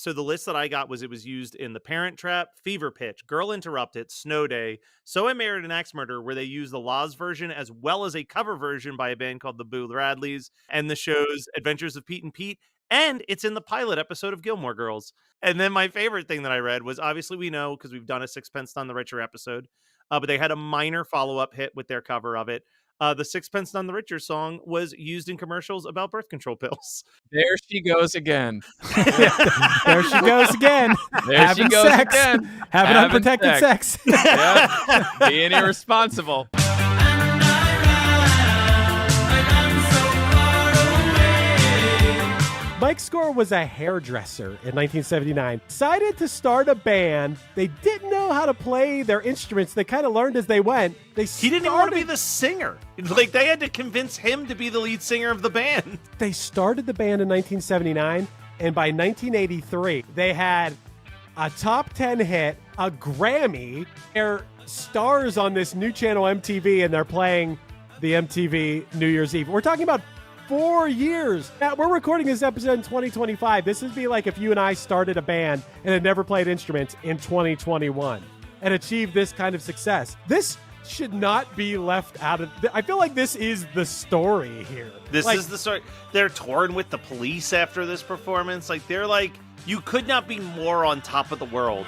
So the list that I got was it was used in The Parent Trap, Fever Pitch, Girl Interrupted, Snow Day, So I Married an Axe Murderer, where they use the Laws version as well as a cover version by a band called the Boo Radleys, and the show's Adventures of Pete and Pete, and it's in the pilot episode of Gilmore Girls. And then my favorite thing that I read was, obviously we know because we've done a Sixpence None the Richer episode, but they had a minor follow-up hit with their cover of it. The Sixpence None the Richer song was used in commercials about birth control pills. There she goes again. There she goes again. There Having she goes sex. again. Having unprotected sex. Yeah. Being irresponsible. Mike Score was a hairdresser in 1979. Decided to start a band. They didn't know how to play their instruments. They kind of learned as they went. He didn't even want to be the singer. Like, they had to convince him to be the lead singer of the band. They started the band in 1979, and by 1983, they had a top 10 hit, a Grammy. They're stars on this new channel MTV, and they're playing the MTV New Year's Eve. We're talking about 4 years. Now, we're recording this episode in 2025. This would be like if you and I started a band and had never played instruments in 2021 and achieved this kind of success. This should not be left out of... I feel like this is the story here. This is the story. They're touring with the Police after this performance. Like, they're like, you could not be more on top of the world.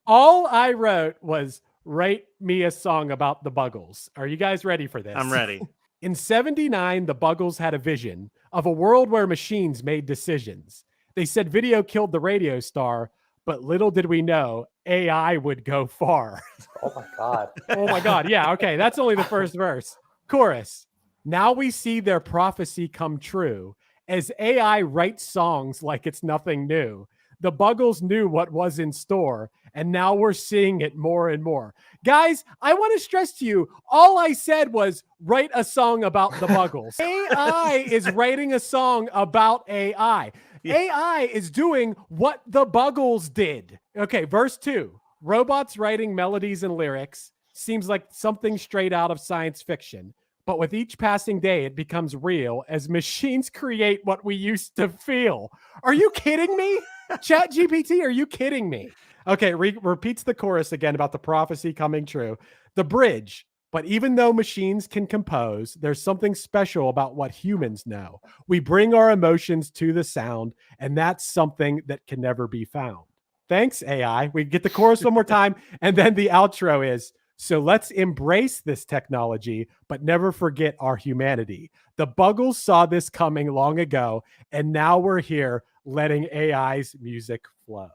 All I wrote was, write me a song about the Buggles. Are you guys ready for this? I'm ready. In 79, the Buggles had a vision of a world where machines made decisions. They said video killed the radio star, but little did we know AI would go far. Oh my God. Oh my God. Yeah. Okay. That's only the first verse. Chorus. Now we see their prophecy come true as AI writes songs like it's nothing new. The Buggles knew what was in store, and now we're seeing it more and more. Guys, I want to stress to you, all I said was write a song about the Buggles. AI is writing a song about AI. Yeah. AI is doing what the Buggles did. Okay, verse 2. Robots writing melodies and lyrics seems like something straight out of science fiction. But with each passing day, it becomes real as machines create what we used to feel. Are you kidding me? ChatGPT, are you kidding me? Okay, repeats the chorus again about the prophecy coming true. The bridge. But even though machines can compose, there's something special about what humans know. We bring our emotions to the sound, and that's something that can never be found. Thanks, AI. We get the chorus one more time, and then the outro is, so let's embrace this technology, but never forget our humanity. The Buggles saw this coming long ago, and now we're here letting AI's music flow.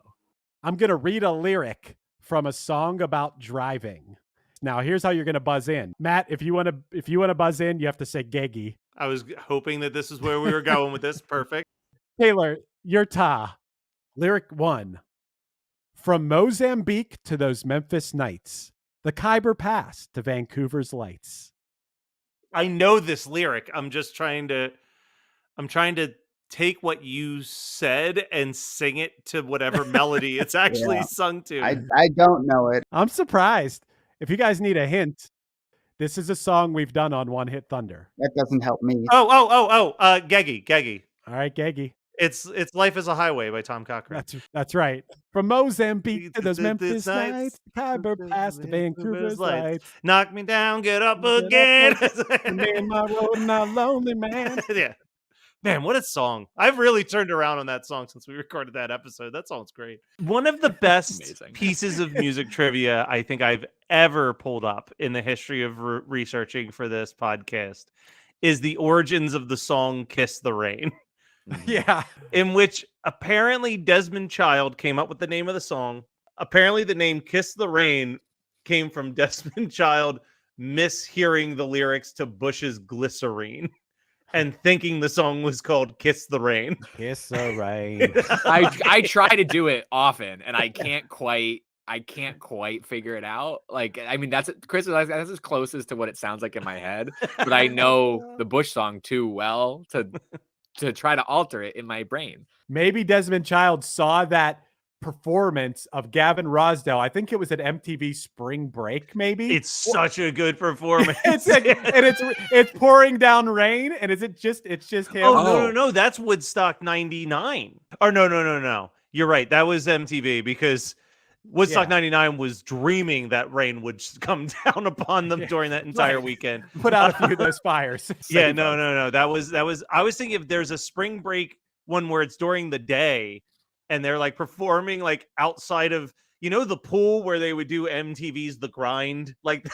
I'm going to read a lyric from a song about driving. Now, here's how you're going to buzz in. Matt, if you want to buzz in, you have to say Geggy. I was hoping that this is where we were going with this. Perfect. Taylor, your ta. Lyric 1. From Mozambique to those Memphis nights, the Khyber Pass to Vancouver's lights. I know this lyric. I'm trying to take what you said and sing it to whatever melody it's actually sung to. I don't know it. I'm surprised. If you guys need a hint, this is a song we've done on One Hit Thunder. That doesn't help me. Geggy. All right, Geggy. It's Life is a Highway by Tom Cochrane. That's right. From Mozambique to those Memphis nights, Khyber Pass to Vancouver's lights. Knock me down, get up again. Me and my road, not lonely man. Yeah. Man, what a song. I've really turned around on that song since we recorded that episode. That song's great. One of the best pieces of music trivia I think I've ever pulled up in the history of researching for this podcast is the origins of the song Kiss the Rain. Yeah. In which apparently Desmond Child came up with the name of the song. Apparently the name Kiss the Rain came from Desmond Child mishearing the lyrics to Bush's Glycerine and thinking the song was called Kiss the Rain. Kiss the Rain. I try to do it often and I can't quite figure it out. Like, I mean, that's as closest to what it sounds like in my head, but I know the Bush song too well to try to alter it in my brain. Maybe Desmond Child saw that performance of Gavin Rosdale. I think it was at MTV Spring Break, maybe. It's such a good performance. And it's pouring down rain, and it's just him. Oh, no, that's Woodstock 99. Or no. You're right. That was MTV, because Woodstock 99 was dreaming that rain would come down upon them during that entire weekend. Put out a few of those fires. Yeah, no. That was I was thinking if there's a Spring Break one where it's during the day and they're like performing like outside of, the pool where they would do MTV's The Grind, like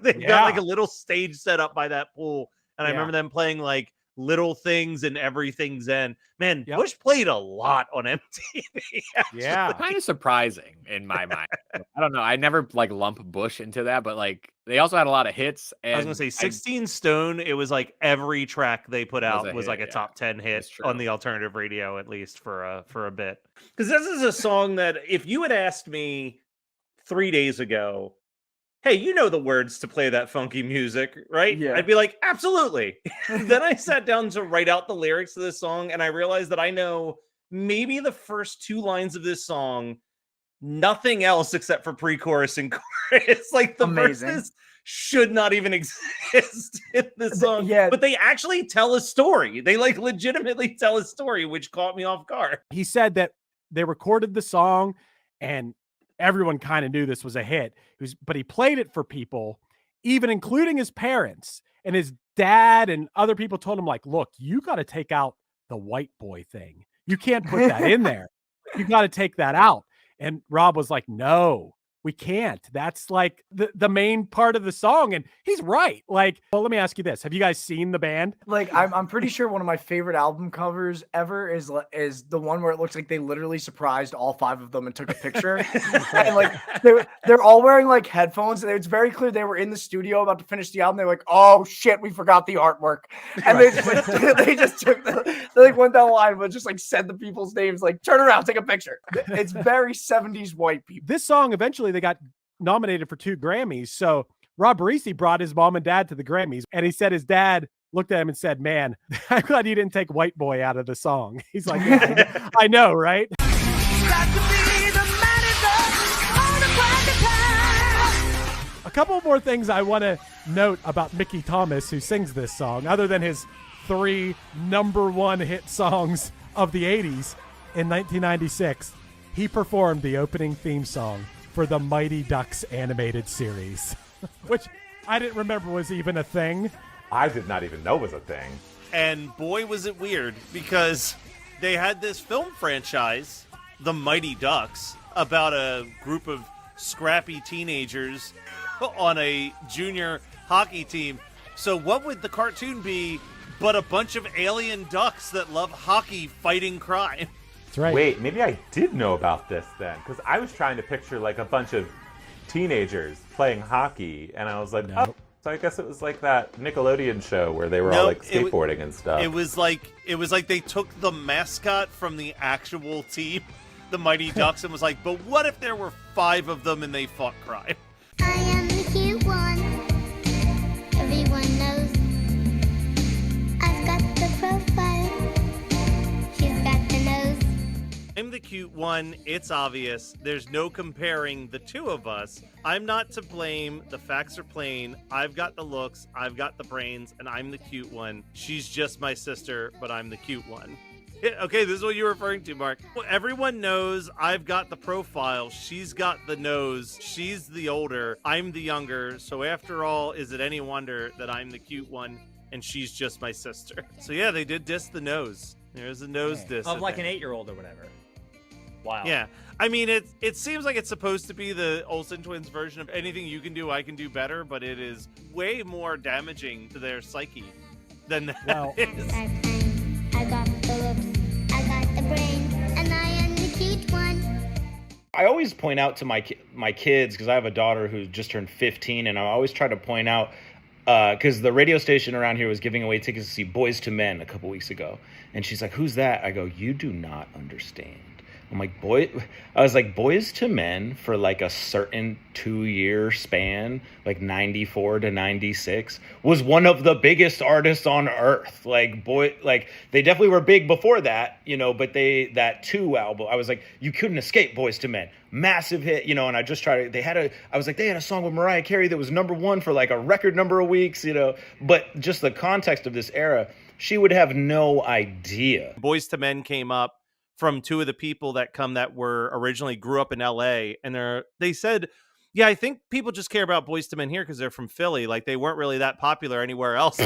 they've got like a little stage set up by that pool, and I remember them playing like Little Things and Everything's End. Man, Bush played a lot on MTV. Yeah, kind of surprising in my mind. I don't know. I never like lump Bush into that, but like they also had a lot of hits. And I was gonna say 16 Stone. It was like every track they put out was like a top 10 hit on the alternative radio, at least for a bit. Because this is a song that if you had asked me 3 days ago, hey, you know the words to play that funky music, right? Yeah. I'd be like, absolutely. Then I sat down to write out the lyrics to this song, and I realized that I know maybe the first 2 lines of this song, nothing else except for pre-chorus and chorus. Like the verses should not even exist in this song. Yeah. But they actually tell a story. They like legitimately tell a story, which caught me off guard. He said that they recorded the song and everyone kind of knew this was a hit. But he played it for people, even including his parents, and his dad and other people told him, like, look, you got to take out the white boy thing. You can't put that in there. You got to take that out. And Rob was like, no, we can't. That's like the main part of the song. And he's right. Like, well, let me ask you this. Have you guys seen the band? Like, I'm pretty sure one of my favorite album covers ever is the one where it looks like they literally surprised all 5 of them and took a picture. And like they're all wearing like headphones, and it's very clear they were in the studio about to finish the album. They're like, oh shit, we forgot the artwork. And they just like, they just took they like went down the line, but just like said the people's names, like, turn around, take a picture. It's very 70s white people. This song, eventually they got nominated for 2 Grammys. So Rob Parisi brought his mom and dad to the Grammys, and he said his dad looked at him and said, man, I'm glad you didn't take white boy out of the song. He's like, yeah, I know, right? A couple more things I want to note about Mickey Thomas, who sings this song, other than his 3 #1 hit songs of the 80s. In 1996, he performed the opening theme song for the Mighty Ducks animated series, which I didn't remember was even a thing. I did not even know was a thing. And boy, was it weird, because they had this film franchise, The Mighty Ducks, about a group of scrappy teenagers on a junior hockey team. So what would the cartoon be but a bunch of alien ducks that love hockey fighting crime? That's right. Wait, maybe I did know about this then, because I was trying to picture like a bunch of teenagers playing hockey, and I was like, oh, so I guess it was like that Nickelodeon show where they were all like skateboarding and stuff. It was like they took the mascot from the actual team, the Mighty Ducks, and was like, but what if there were 5 of them and they fought crime? I am the cute one. Everyone knows. I've got the profile. She's got the nose. I'm the cute one. It's obvious. There's no comparing the 2 of us. I'm not to blame. The facts are plain. I've got the looks. I've got the brains, and I'm the cute one. She's just my sister, but I'm the cute one. Okay, this is what you're referring to, Mark. Well, everyone knows I've got the profile. She's got the nose. She's the older. I'm the younger. So after all, is it any wonder that I'm the cute one and she's just my sister? So yeah, they did diss the nose. There's a nose diss. Of like an 8-year-old or whatever. Wow. Yeah. I mean, it seems like it's supposed to be the Olsen twins version of anything you can do, I can do better, but it is way more damaging to their psyche than that is. I got the looks, I got the brains, and I am the cute one. I always point out to my kids, because I have a daughter who just turned 15, and I always try to point out, because the radio station around here was giving away tickets to see Boys to Men a couple weeks ago. And she's like, who's that? I go, you do not understand. I'm like, I was like, Boys to Men for like a certain 2-year span, like 94 to 96, was one of the biggest artists on earth. Like they definitely were big before that, but that 2 album, I was like, you couldn't escape Boys to Men. Massive hit, and I just tried to, they had a song with Mariah Carey that was #1 for like a record number of weeks, but just the context of this era, she would have no idea. Boys to Men came up from 2 of the people that were originally grew up in LA, and they said, yeah, I think people just care about Boys to Men here because they're from Philly. Like they weren't really that popular anywhere else.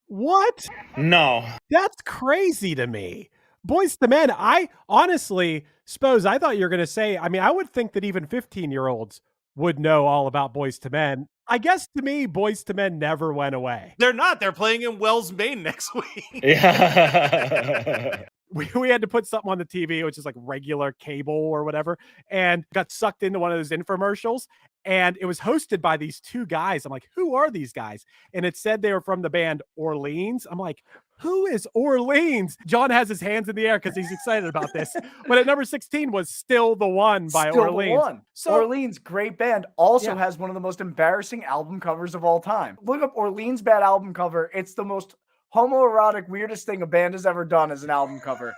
What? No. That's crazy to me. Boys to Men, I honestly suppose I thought you were going to say, I mean, I would think that even 15-year-olds would know all about Boys to Men. I guess to me, Boys to Men never went away. They're not. They're playing in Wells, Maine next week. Yeah. We had to put something on the TV, which is like regular cable or whatever, and got sucked into one of those infomercials. And it was hosted by these 2 guys. I'm like, who are these guys? And it said they were from the band Orleans. I'm like, who is Orleans? John has his hands in the air because he's excited about this. But at number 16 was Still the One by Orleans. So Orleans, great band, also has one of the most embarrassing album covers of all time. Look up Orleans' bad album cover. It's the most homoerotic, weirdest thing a band has ever done as an album cover.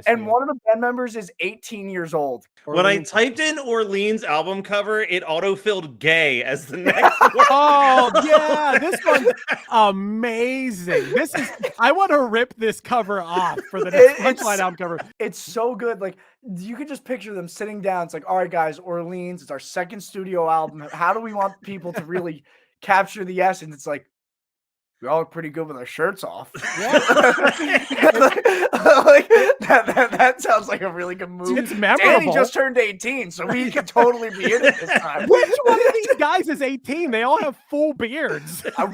And one of the band members is 18 years old. When I typed in Orleans album cover, it autofilled gay as the next one. Oh, yeah. This one's amazing. I want to rip this cover off for the next Punchline album cover. It's so good. Like, you could just picture them sitting down. It's like, all right, guys, Orleans, it's our second studio album. How do we want people to really capture the essence? It's like, we all look pretty good with our shirts off. Yeah. that sounds like a really good move. It's memorable. Danny just turned 18, so we could totally be in it this time. Which one of these guys is 18? They all have full beards. I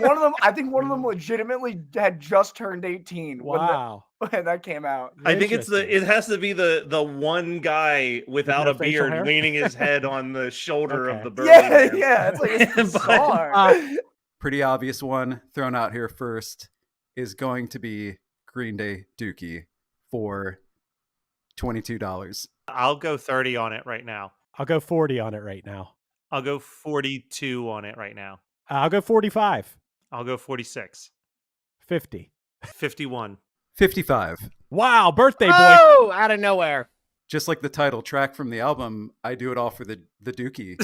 think one of them legitimately had just turned 18. Wow. When that came out. I think it has to be the one guy without a beard leaning his head on the shoulder of the bird. Yeah. It's like, it's bizarre. Pretty obvious one thrown out here first is going to be Green Day Dookie for $22. I'll go 30 on it right now. I'll go 40 on it right now. I'll go 42 on it right now. I'll go 45. I'll go 46. 50. 51. 55. Wow, birthday boy. Oh, out of nowhere. Just like the title track from the album, I do it all for the Dookie.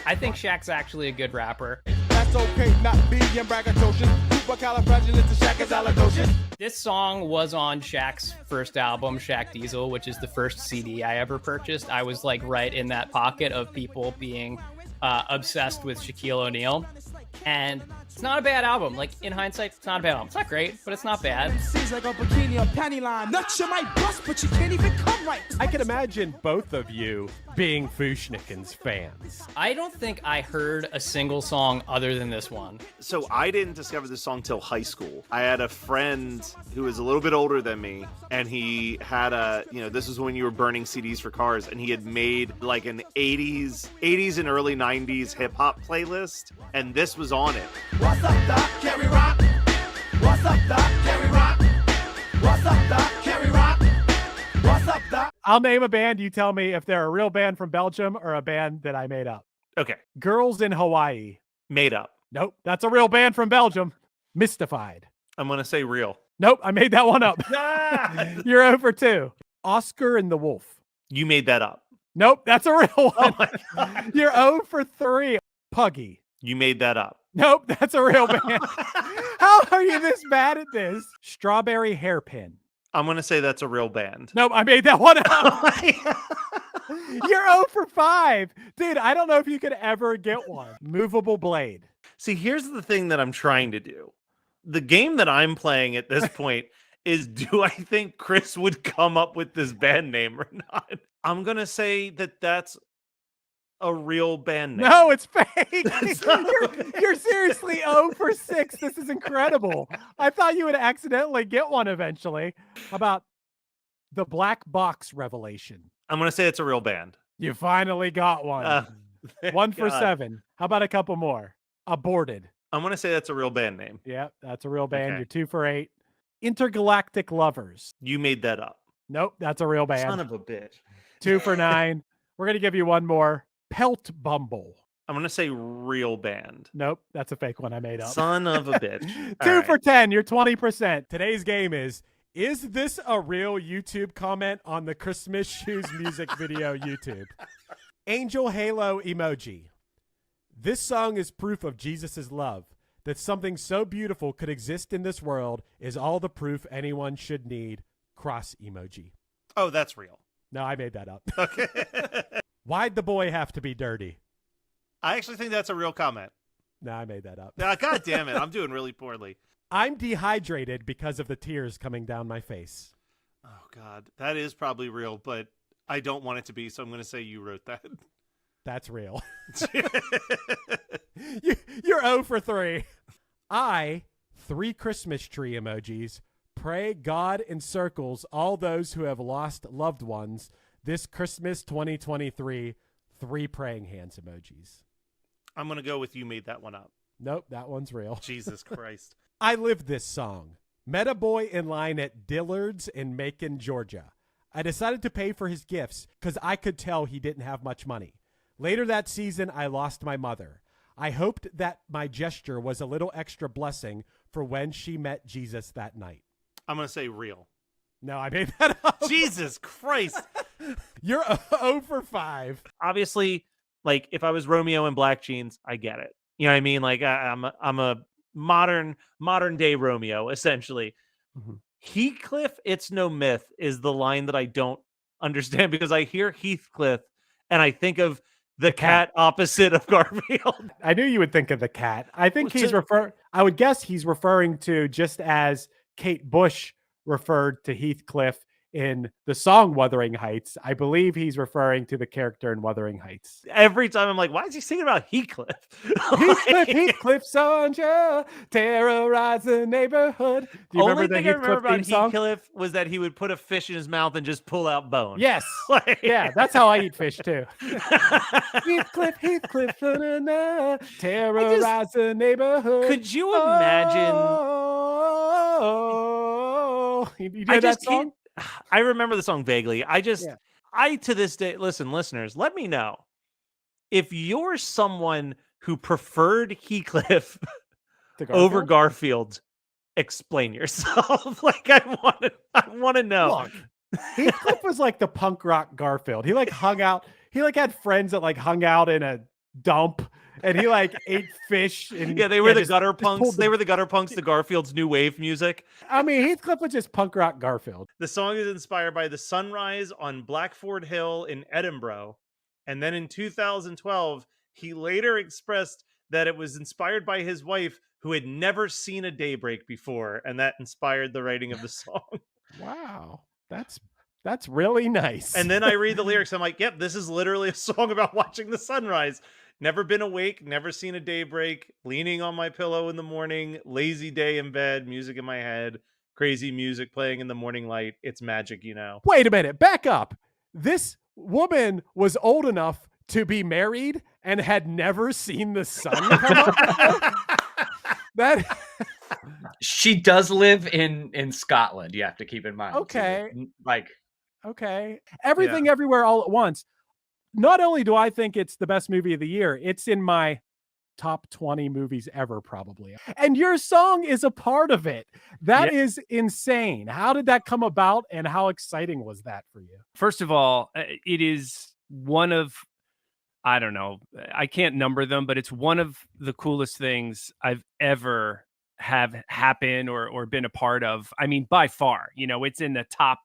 I think Shaq's actually a good rapper. That's okay, not being braggadocious. Supercalifragilisticexpialidocious. This song was on Shaq's first album, Shaq Diesel, which is the first CD I ever purchased. I was like right in that pocket of people being obsessed with Shaquille O'Neal. And it's not a bad album. Like, in hindsight, it's not a bad album. It's not great, but it's not bad. Seems like a bikini or panty line. Nuts you might bust, but you can't even come right. I can imagine both of you being Fushnikins fans. I don't think I heard a single song other than this one. So I didn't discover this song till high school. I had a friend who was a little bit older than me, and he had this was when you were burning CDs for cars, and he had made like an 80s and early 90s hip hop playlist, and this was on it. What's up, Doc? Carry Rock. What's up, Doc? Carry Rock. What's up, Doc? Carry Rock. What's up, Doc? I'll name a band. You tell me if they're a real band from Belgium or a band that I made up. Okay. Girls in Hawaii. Made up. Nope. That's a real band from Belgium. Mystified. I'm going to say real. Nope. I made that one up. You're over 2. Oscar and the Wolf. You made that up. Nope. That's a real one. Oh my God. You're 0 for 3. Puggy. You made that up. Nope. That's a real band. How are you this bad at this? Strawberry Hairpin. I'm going to say that's a real band. Nope. I made that one up. You're 0 for 5. Dude, I don't know if you could ever get one. Movable Blade. See, here's the thing that I'm trying to do. The game that I'm playing at this point is, do I think Chris would come up with this band name or not? I'm going to say that that's a real band name. No, it's fake. You're seriously 0 for 6. This is incredible. I thought you would accidentally get one eventually. How about the Black Box Revelation? I'm going to say it's a real band. You finally got one. 1 for 7. How about a couple more? Aborted. I'm going to say that's a real band name. Yeah, that's a real band. Okay. You're 2 for 8. Intergalactic Lovers. You made that up. Nope, that's a real band. Son of a bitch. 2 for 9. We're going to give you one more. Pelt Bumble. I'm going to say real band. Nope, that's a fake one I made up. Son of a bitch. 2 for 10. You're 20%. Today's game is this a real YouTube comment on the Christmas Shoes music video YouTube? Angel Halo emoji. This song is proof of Jesus' love. That something so beautiful could exist in this world is all the proof anyone should need. Cross emoji. Oh, that's real. No, I made that up. Okay. Why'd the boy have to be dirty? I actually think that's a real comment. No, I made that up. God damn it. I'm doing really poorly. I'm dehydrated because of the tears coming down my face. Oh, God. That is probably real, but I don't want it to be, so I'm going to say you wrote that. That's real. You're 0 for 3. 3 Christmas tree emojis, pray God encircles all those who have lost loved ones this Christmas 2023. 3 praying hands emojis. I'm going to go with you made that one up. Nope, that one's real. Jesus Christ. I live this song. Met a boy in line at Dillard's in Macon, Georgia. I decided to pay for his gifts because I could tell he didn't have much money. Later that season, I lost my mother. I hoped that my gesture was a little extra blessing for when she met Jesus that night. I'm going to say real. No, I made that up. Jesus Christ. You're 0 for 5. Obviously, like, if I was Romeo in black jeans, I get it. You know what I mean? Like, I'm a modern day Romeo, essentially. Mm-hmm. Heathcliff, it's no myth, is the line that I don't understand because I hear Heathcliff and I think of the cat opposite of Garfield. I knew you would think of the cat. I think Well, he's I would guess he's referring to, just as Kate Bush referred to Heathcliff in the song Wuthering Heights, I believe he's referring to the character in Wuthering Heights. Every time I'm like, why is he singing about Heathcliff? Heathcliff Sonja, terrorize the neighborhood. Do you Only remember the thing I remember Heathcliff about theme song? Heathcliff was that he would put a fish in his mouth and just pull out bone. Yes. Yeah, that's how I eat fish too. Heathcliff, na-na-na, terrorize the neighborhood. Could you imagine? You know that song? I remember the song vaguely. I to this day, listen, listeners, let me know if you're someone who preferred Heathcliff over Garfield. Explain yourself. Like, I want to know. Look, Heathcliff was like the punk rock Garfield. He like hung out. He like had friends that like hung out in a dump, and he like ate fish. And yeah, they were the gutter punks. They were the gutter punks to Garfield's new wave music. I mean, Heathcliff was just punk rock Garfield. The song is inspired by the sunrise on Blackford Hill in Edinburgh. And then in 2012, he later expressed that it was inspired by his wife, who had never seen a daybreak before. And that inspired the writing of the song. Wow. That's really nice. And then I read the lyrics. I'm like, yep, this is literally a song about watching the sunrise. Never been awake, never seen a daybreak, leaning on my pillow in the morning, lazy day in bed, music in my head, crazy music playing in the morning light. It's magic, you know. Wait a minute, back up. This woman was old enough to be married and had never seen the sun come up. That she does live in Scotland. You have to keep in mind. Okay. Like, okay. Everything Everywhere All at Once. Not only do I think it's the best movie of the year, it's in my top 20 movies ever, probably. And your song is a part of it. That is insane. How did that come about, and how exciting was that for you? First of all, it is one of, I don't know, I can't number them, but it's one of the coolest things I've ever have happen or been a part of. I mean, by far, you know, it's in the top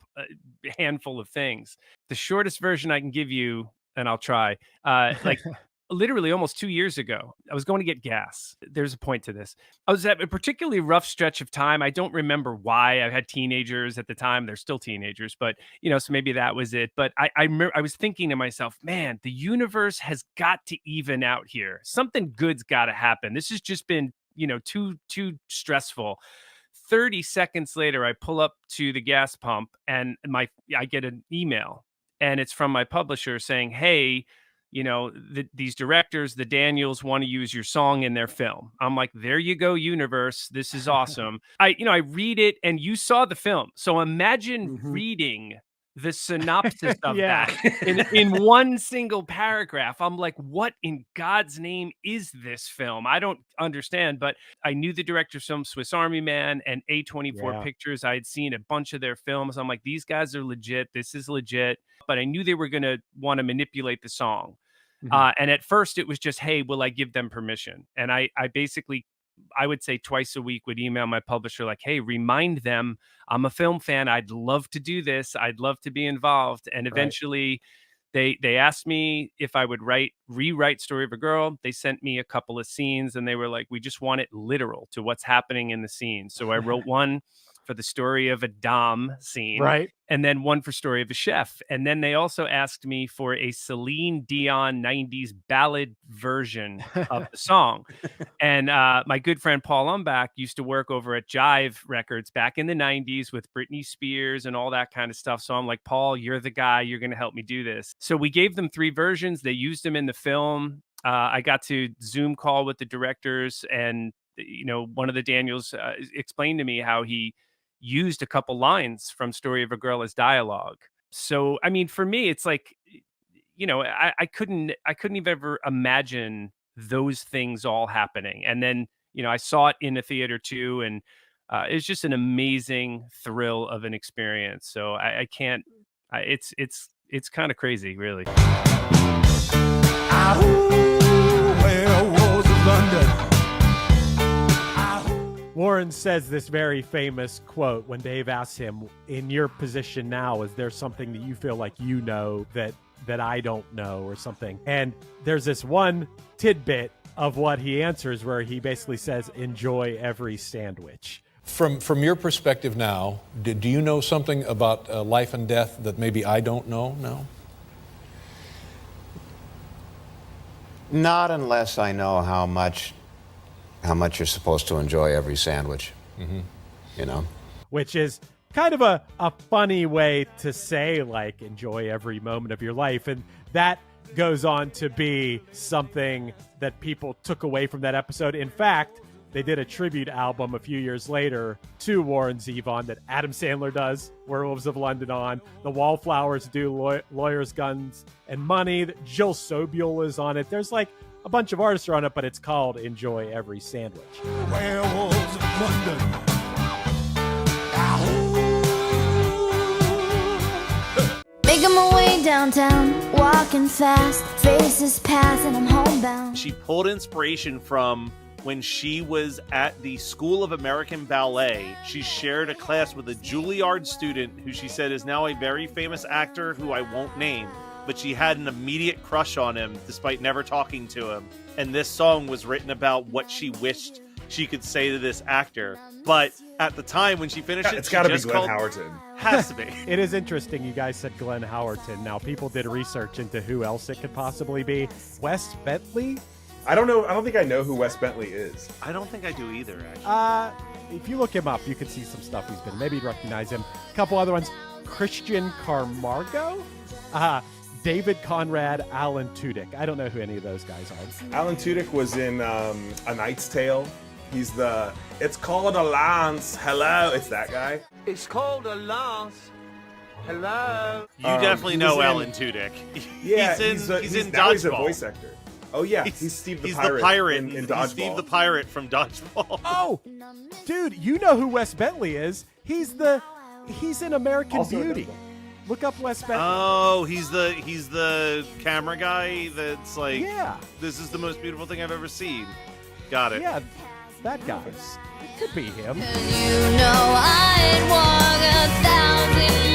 handful of things. The shortest version I can give you, and I'll try, like literally almost 2 years ago, I was going to get gas. There's a point to this. I was at a particularly rough stretch of time. I don't remember why. I had teenagers at the time. They're still teenagers, but you know, so maybe that was it. But I was thinking to myself, man, the universe has got to even out here. Something good's got to happen. This has just been, you know, too stressful. 30 seconds later, I pull up to the gas pump and I get an email, and it's from my publisher saying, hey, these directors, the Daniels, want to use your song in their film. I'm like, there you go, universe. This is awesome. I read it, and you saw the film. So imagine reading the synopsis of that in one single paragraph. I'm like, what in God's name is this film? I don't understand, but I knew the director's film, Swiss Army Man, and A24 Pictures. I had seen a bunch of their films. I'm like, these guys are legit. This is legit. But I knew they were going to want to manipulate the song. And at first it was just, hey, will I give them permission? And I basically, I would say twice a week would email my publisher like, hey, remind them I'm a film fan. I'd love to do this. I'd love to be involved. And eventually they asked me if I would rewrite Story of a Girl. They sent me a couple of scenes and they were like, we just want it literal to what's happening in the scene. So I wrote one for the Story of a Dom scene. Right. And then one for Story of a Chef. And then they also asked me for a Celine Dion 90s ballad version of the song. And my good friend Paul Umbach used to work over at Jive Records back in the 90s with Britney Spears and all that kind of stuff. So I'm like, Paul, you're the guy. You're going to help me do this. So we gave them 3 versions. They used them in the film. I got to Zoom call with the directors, and one of the Daniels explained to me how he used a couple lines from Story of a Girl as dialogue. So, I mean, for me, it's like, I couldn't even ever imagine those things all happening. And then, I saw it in a theater too. And it's just an amazing thrill of an experience. So I can't, it's kind of crazy, really. Where was London? Warren says this very famous quote when Dave asks him, in your position now, is there something that you feel like that I don't know or something? And there's this one tidbit of what he answers where he basically says, enjoy every sandwich. From your perspective now, do you know something about life and death that maybe I don't know now? Not unless I know how much you're supposed to enjoy every sandwich, Which is kind of a funny way to say, like, enjoy every moment of your life. And that goes on to be something that people took away from that episode. In fact, they did a tribute album a few years later to Warren Zevon that Adam Sandler does Werewolves of London on. The Wallflowers do Lawyers, Guns, and Money. Jill Sobule is on it. There's like a bunch of artists are on it, but it's called Enjoy Every Sandwich. Werewolves of London. Making my way downtown, walking fast, faces pass, and I'm homebound. She pulled inspiration from when she was at the School of American Ballet. She shared a class with a Juilliard student who she said is now a very famous actor who I won't name, but she had an immediate crush on him despite never talking to him. And this song was written about what she wished she could say to this actor. But at the time when she finished it, it's got to be Glenn Howerton. Has to be. It is interesting you guys said Glenn Howerton. Now, people did research into who else it could possibly be. Wes Bentley? I don't know. I don't think I know who Wes Bentley is. I don't think I do either, actually. If you look him up, you can see some stuff he's been. Maybe recognize him. A couple other ones. Christian Camargo? David Conrad, Alan Tudyk. I don't know who any of those guys are. Alan Tudyk was in A Knight's Tale. He's it's called a lance. Hello. It's that guy. It's called a lance. Hello. You definitely know Alan Tudyk. Yeah, he's in now Dodgeball. He's a voice actor. Oh yeah, he's Steve the Pirate. He's the pirate in He's Dodgeball. Steve the Pirate from Dodgeball. Oh, dude, you know who Wes Bentley is. He's in American Also Beauty. Look up Wes Bentley. Oh, he's the camera guy that's like, yeah, this is the most beautiful thing I've ever seen. Got it. Yeah, that guy. It could be him. You know I'd walk 1,000